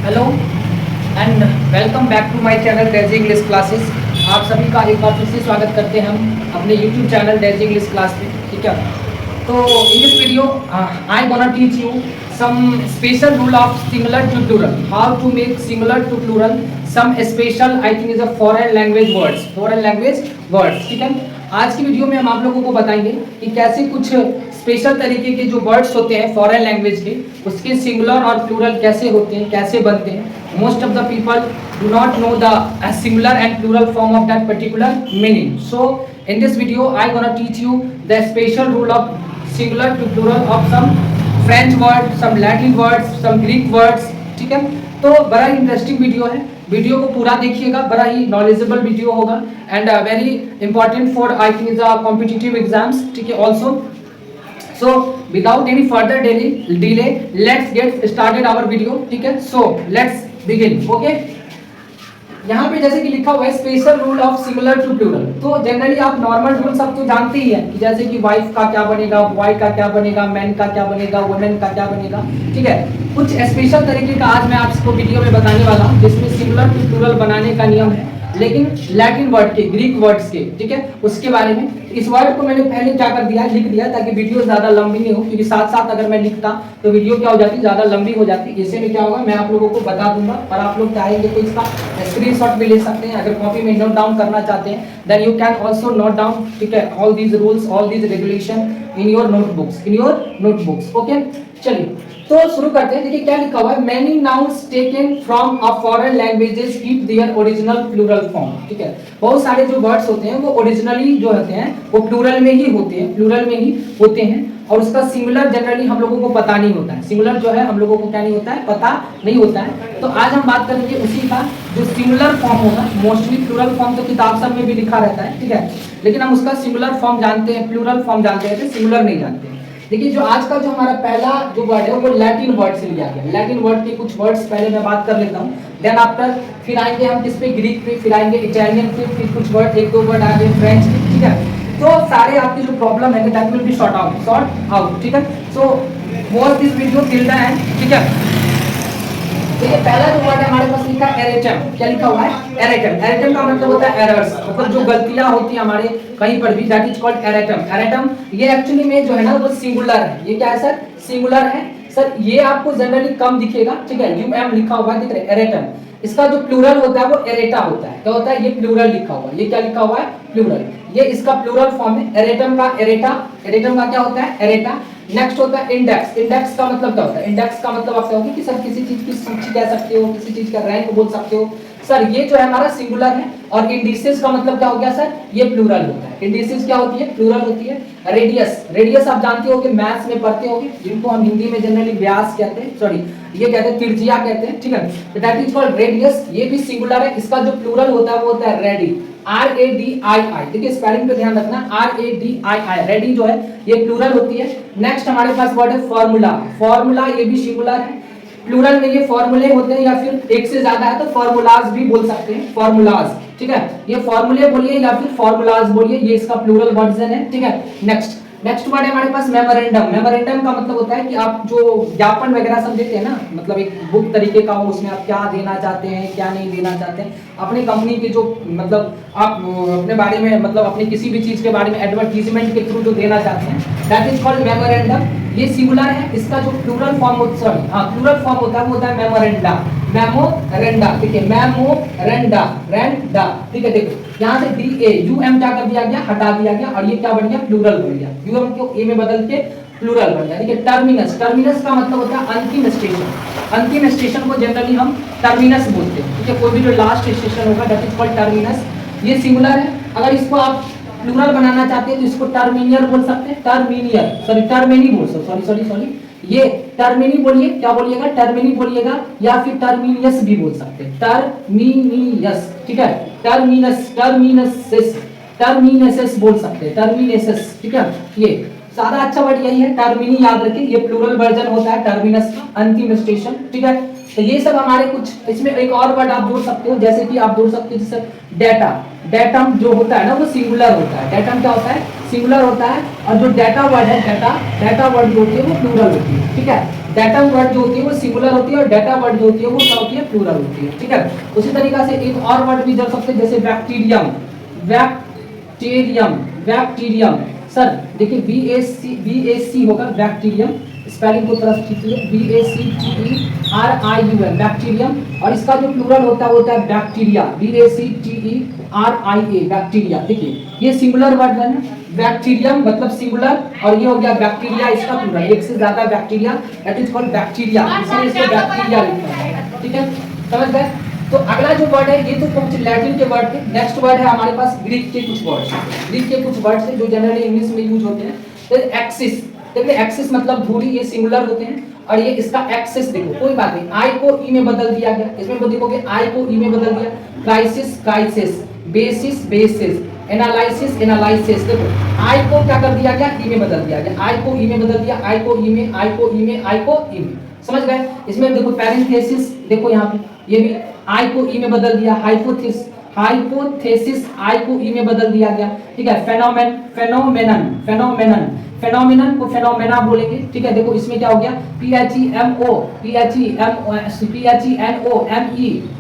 Hello and welcome back to my channel Daisy English classes. आप सभी का एक बार फिर से स्वागत करते हैं हम अपने YouTube channel Daisy English class में। ठीक है, तो in this video I gonna teach you some special rule of singular to plural, how to make singular to plural some special I think is a foreign language words. ठीक है, आज की video में हम आप लोगों को बताएंगे कि कैसे कुछ स्पेशल तरीके के जो वर्ड्स होते हैं फॉरेन लैंग्वेज के, उसके सिंगुलर और प्लूरल कैसे होते हैं, कैसे बनते हैं। Most of the people do not know the singular and plural form of that particular meaning. So in this video I gonna teach you the special rule of singular to plural of some French word, some Latin words, some Greek words। ठीक है, तो बड़ा ही interesting video है, video को पूरा देखिएगा, बड़ा ही knowledgeable video होगा and very important for I think is competitive exams. ठीक है, also so without any further delay let's get started our video। ठीक है, so let's begin। okay, यहाँ पे जैसे कि लिखा हुआ है special rule of singular to plural. तो जनरली आप नॉर्मल रूल सब तो जानते ही हैं कि जैसे कि वाइफ का क्या बनेगा, बॉय का क्या बनेगा, मैन का क्या बनेगा, वुमेन का क्या बनेगा। ठीक है, कुछ स्पेशल तरीके का आज मैं आपको वीडियो में बताने वाला हूँ जिसमें सिंगुलर टू प्लूरल बनाने का नियम है, लेकिन लैटिन वर्ड के, ग्रीक वर्ड्स के। ठीक है, उसके बारे में इस वर्ड को मैंने पहले क्या कर दिया, लिख दिया ताकि वीडियो ज्यादा लंबी नहीं हो, क्योंकि साथ साथ अगर मैं लिखता तो वीडियो क्या हो जाती, ज्यादा लंबी हो जाती। इससे में क्या होगा, मैं आप लोगों को बता दूंगा और आप लोग चाहेंगे तो इसका स्क्रीनशॉट भी ले सकते हैं। अगर कॉपी में नोट डाउन करना चाहते हैं then you can also note down. ठीक है, all these rules, all these regulation in your notebooks. Okay, चलिए तो शुरू करते हैं। देखिए क्या लिखा हुआ है, many nouns taken from a foreign languages keep their original plural form. ठीक है, बहुत सारे जो वर्ड्स होते हैं वो ओरिजिनली जो होते हैं वो प्लूरल में ही होते हैं और उसका सिंगुलर जनरली हम लोगों को पता नहीं होता है। सिंगुलर जो है हम लोगों को क्या नहीं होता है, पता नहीं होता है। तो आज हम बात करेंगे उसी का जो सिंगुलर फॉर्म होगा। मोस्टली प्लूरल फॉर्म तो किताब सब में भी लिखा रहता है, ठीक है, लेकिन हम उसका सिंगुलर फॉर्म जानते हैं, प्लूरल फॉर्म जानते हैं, सिंगुलर नहीं जानते हैं। देखिए जो आज का जो हमारा पहला जो वर्ड है वो लैटिन वर्ड से लिया गया। लैटिन वर्ड के कुछ वर्ड्स पहले मैं बात कर लेता हूँ, देन आफ्टर फिर आएंगे हम किस पे, ग्रीक पे, फिर आएंगे इटालियन पे, फिर कुछ वर्ड, एक दो वर्ड आएंगे फ्रेंच पे। ठीक है, तो सारे आपके जो प्रॉब्लम है that will be sort out. ठीक है, so watch this video till the end. ठीक है, देखिए पहला जो वर्ड है हमारे पास लिखा है एरेटम। क्या लिखा हुआ है, एरेटम। एरेटम का मतलब होता है एरर्स, मतलब जो गलतियां होती हैं हमारे कहीं पर भी, दैट इज कॉल्ड एरेटम। एरेटम ये एक्चुअली में जो है ना वो सिंगुलर है। ये क्या है सर, सिंगुलर है सर। ये आपको जनरली कम दिखेगा, ठीक है, यूएम लिखा हुआ है, दिख रहा है एरेटम। इसका जो प्लूरल होता है वो एरेटा होता है। क्या होता है, ये प्लूरल लिखा हुआ है, ये क्या लिखा हुआ है, प्लूरल। ये इसका प्लूरल फॉर्म है एरेटम का, एरेटा। एरेटम का क्या होता है, एरेटा। नेक्स्ट होता है इंडेक्स। इंडेक्स का मतलब क्या होता है, इंडेक्स का मतलब आप कहोगे कि सर किसी चीज की सूची कह सकते हो, किसी चीज का रैंक बोल सकते हो। सर ये जो है हमारा सिंगुलर है। और इंडिसेस का मतलब क्या हो गया सर, ये प्लूरल होता है। इंडिसेस क्या होती है, प्लूरल होती है। रेडियस, रेडियस आप जानते होगे, मैथ्स में पढ़ते होगे, जिनको हम हिंदी में जनरली व्यास कहते हैं, सॉरी ये कहते हैं त्रिज्या कहते हैं। ठीक है, तो दैट इज कॉल्ड रेडियस। ये भी सिंगुलर है। इसका जो प्लूरल होता है वो होता है रेडी, RADII। देखिए स्पेलिंग पे ध्यान रखना, RADII, रेडी जो है ये प्लूरल होती है। नेक्स्ट हमारे पास वर्ड है फॉर्मूला। फॉर्मूला ये भी सिंगुलर है। प्लूरल में ये फॉर्मूले होते हैं, या फिर एक से ज्यादा है तो फॉर्मूलाज भी बोल सकते हैं, फॉर्मूलाज। ठीक है, ये फॉर्मूले बोलिए या फिर फॉर्मूलाज बोलिए, ये इसका प्लूरल वर्जन है। ठीक है, नेक्स्ट वर्ड है हमारे पास मेमोरेंडम। मेमोरेंडम का मतलब होता है कि आप जो ज्ञापन वगैरह सब देते हैं ना, मतलब एक बुक तरीके का हो, उसमें आप क्या देना चाहते हैं, क्या नहीं देना चाहते हैं, अपने कंपनी के जो मतलब आप अपने बारे में, मतलब अपने किसी भी चीज के बारे में एडवर्टीजमेंट के थ्रू जो देना चाहते हैं, दैट इज कॉल्ड मेमोरेंडम। ये सिंगुलर है। इसका जो प्लूरल फॉर्म होता है, प्लूरल फॉर्म होता है वो होता है मेमोरेंडा। मेमोरेंडा, ठीक है, मेमोरेंडा, रेंडा। ठीक है, देखो यहाँ से DA UM क्या कर दिया गया, हटा दिया गया, और ये क्या बन गया, प्लूरल बन गया। UM को A में बदल के प्लूरल बन गया। ठीक है, टर्मिनस। टर्मिनस का मतलब होता है अंतिम स्टेशन। अंतिम स्टेशन को जनरली हम टर्मिनस बोलते हैं। ठीक है, कोई भी जो लास्ट स्टेशन होगा दैट इज कॉल्ड टर्मिनस। ये सिंगुलर है। अगर इसको आप प्लूरल बनाना चाहते हैं तो इसको टर्मिनियर बोल सकते हैं, टर्मिनियर, सॉरी टर्मिनी बोल सकते, सॉरी ये टर्मिनी बोलिए, क्या बोलिएगा, टर्मिनी बोलिएगा, या फिर टर्मिनियस भी बोल सकते हैं, टर्मिनियस। ठीक है, टर्मिनसेस बोल सकते हैं, टर्मिनेसेस। ठीक है, ये सादा अच्छा वर्ड यही है, टर्मिनी याद रखिए, ये प्लूरल वर्जन होता है टर्मिनस का, अंतिम स्टेशन। ठीक है, तो ये सब हमारे कुछ, इसमें एक और वर्ड आप जोड़ सकते हो, जैसे कि आप जोड़ सकते हो जैसे डेटा। डेटम जो होता है ना वो सिंगुलर होता है। डेटम क्या होता है, सिंगुलर होता है। और जो डेटा वर्ड है, डेटा वर्ड जो होती है वो प्लूरल होती है। ठीक है, डेटम वर्ड जो होती है वो सिंगुलर होती है और डेटा वर्ड जो होती है वो क्या होती है, प्लूरल होती है। ठीक है, उसी तरीका से एक और वर्ड भी जोड़ सकते हैं, जैसे बैक्टीरियम, बैक्टीरियम, बैक्टीरियम। सर देखिए BAC होगा बैक्टीरियम, स्पेलिंग को तरफ कीजिए, BACTERIUM बैक्टीरियम, और इसका जो प्लूरल होता है बैक्टीरिया, BACTERIA बैक्टीरिया। देखिए ये सिंगुलर वर्ड है ना, बैक्टीरियम मतलब सिंगुलर, और ये हो गया बैक्टीरिया इसका प्लूरल, एक से ज्यादा bacteria, that is called bacteria, इसलिए इसको बैक्टीरिया लिखा है। ठीक है, समझ गए। तो अगला जो वर्ड है, ये तो कुछ लैटिन के वर्ड थे। नेक्स्ट वर्ड है हमारे पास ग्रीक के कुछ वर्ड्स, ग्रीक के कुछ वर्ड्स हैं जो जनरली इंग्लिश में यूज होते हैं। तो एक्सिस, देखिए एक्सिस मतलब धुरी, ये सिंगुलर होते हैं, और ये इसका एक्सिस देखो, कोई बात नहीं, आई को ई में बदल दिया गया, इसमें तो देखोगे आई को ई में बदल दिया, crisis crisis, basis basis, analysis analysis. देखो आई को क्या कर दिया गया, ई में बदल दिया गया, आई को ई में बदल दिया, आई को ई में, आई को ई में, आई को ई में, समझ गए। इसमें देखो पैरेंथेसिस, देखो यहाँ पे ये भी आई को ई में बदल दिया, हाइपोथेसिस, हाइपोथेसिस आई को ई में बदल दिया गया। ठीक है, फेनोमेन, फेनोमेनन, फेनोमेनन, फेनोमेनन को फेनोमेना बोलेंगे। ठीक है, देखो इसमें क्या हो गया, PHEMO, PHENOME,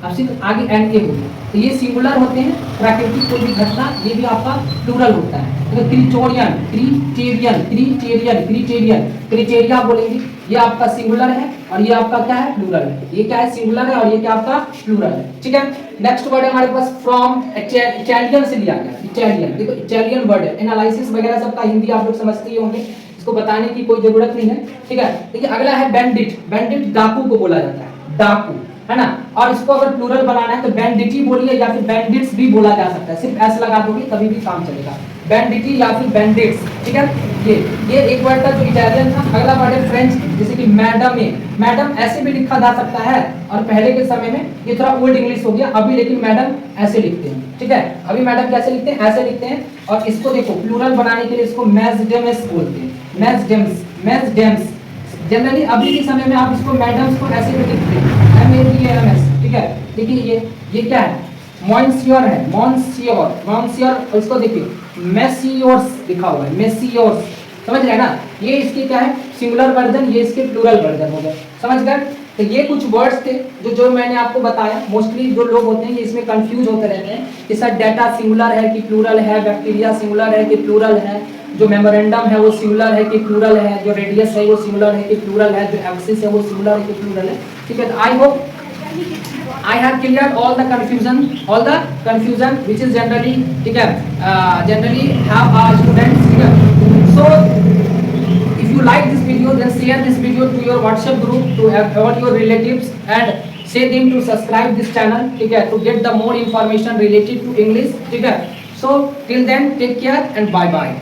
अब सिर्फ आगे NA हो गया। तो ये सिंगुलर होते हैं, प्राकृतिक कोई भी घटना, ये भी आपका प्लूरल होता है। तो क्रिटोरियन, क्रिटेरियन, क्रिटेरियन, क्रिटेरियन, क्रिटेरिया बोलेंगे, ये आपका सिंगुलर है और ये आपका क्या है, प्लूरल है। ये क्या है, सिंगुलर है और ये क्या आपका प्लूरल है। ठीक है, नेक्स्ट वर्ड है हमारे पास फ्रॉम, इटालियन से लिया गया, इटालियन। देखो इटालियन वर्ड है, एनालिसिस वगैरह सबका हिंदी आप लोग समझते ही होंगे, इसको बताने की कोई जरूरत नहीं है। ठीक है, देखिए अगला है बैंडिट, बैंडिट डाकू को बोला जाता है, डाकू, है ना। और इसको अगर प्लूरल बनाना है तो बैंडिटी बोलिए या फिर बैंडिट्स भी बोला जा सकता है, सिर्फ एस लगा दोगे तभी भी काम चलेगा, बैंडिटी या फिर बैंडिट्स। ठीक है, ये एक वर्ड था जो इटालियन था। अगला वर्ड है फ्रेंच, जैसे कि मैडम है, मैडम ऐसे भी लिखा जा सकता है, और पहले के समय में ये थोड़ा ओल्ड इंग्लिश हो गया, अभी लेकिन मैडम ऐसे लिखते हैं। ठीक है, अभी मैडम कैसे लिखते हैं, ऐसे लिखते हैं। और इसको देखो प्लूरल बनाने के लिए इसको मैजडेम्स बोलते हैं, मैजडेम्स, मैजडेम्स। जनरली अभी के समय में आप इसको मैडम्स को ऐसे भी लिखते हैं, MADAMS। ठीक है, देखिए ये क्या है, मॉन्सियोर है, मॉन्सियोर, मॉन्सियोर, और इसको देखिए मेसियोर्स लिखा हुआ है, मेसियोर्स, समझ रहे हैं ना। ये इसके क्या है, सिंगुलर वर्जन, ये इसके प्लूरल वर्जन हो गए, समझ गए। तो ये कुछ वर्ड्स थे जो मैंने आपको बताया। मोस्टली जो लोग होते हैं ये इसमें कंफ्यूज होते रहते हैं कि सर डेटा सिंगुलर है कि प्लूरल है, बैक्टीरिया सिंगुलर है कि प्लूरल है, जो मेमोरेंडम है वो सिंगुलर है कि प्लूरल है, जो रेडियस है वो सिंगुलर है कि प्लूरल है, जो एक्सिस है वो सिंगुलर है कि प्लूरल है। ठीक है, I hope I have cleared all the confusion which is generally, ठीक है, generally have our students। ठीक है, so if you like this video then share this video to your WhatsApp group, to all your relatives, and say them to subscribe this channel, ठीक है, to get the more information related to English। ठीक है, so till then take care and bye bye।